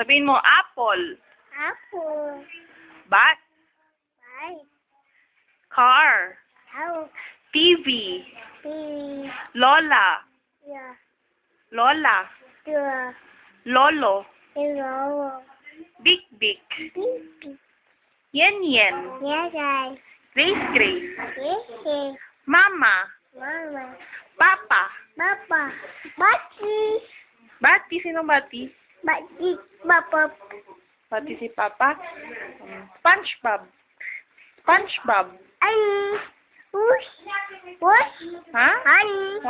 Sabihin mo, apple. Apple. Bat. Bye. Car. House. TV. Bee. Lola. Yeah. Lola. The. Lolo. Hello. Big Big. Bee. Yen Yen. Yeah, guys. Grace Grace. Yes. Mama. Mama. Papa. Papa. Bati. Bati. Sino bati? Bati. Papa. Bati si Papa. SpongeBob. SpongeBob. Ani. Whoosh. Whoosh. Ha? Ani.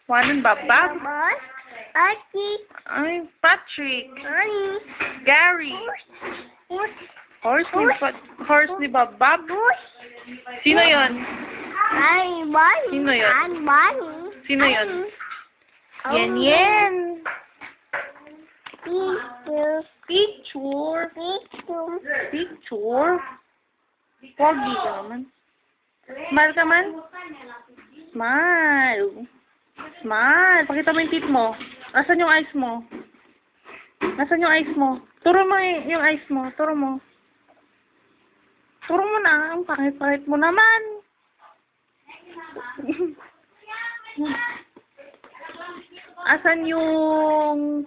Wanan Babab. Boss. Bati. Ay, Patrick. Ani. Gary. Whoosh. Horse ni Babab. Whoosh. Sino yon? Ay, Bonnie. Sino yun? An Bonnie. Sino yun? Yen Oh. Yen. Picture. Picture. Picture. Picture. Pogi ka naman. Smile ka man? Smile. Smile. Pakita mo yung teeth mo. Nasaan yung eyes mo? Nasaan yung eyes mo? Turo mo yung eyes mo. Turo mo. Turo mo na. Ang pangit-pangit mo naman. Asan yung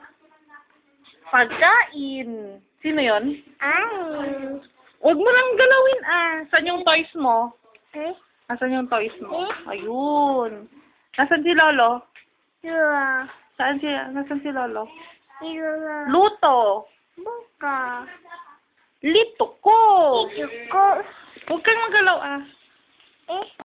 pagkain? Sino yon? Ay. Huwag mo lang galawin Saan yung toys mo? Eh? Asan yung toys mo? Ayun. Nasaan si Lolo? Sure. Nasaan si Lolo? Sure. Luto. Buka. Lito ko. Ito ko. Huwag kang magalaw Eh?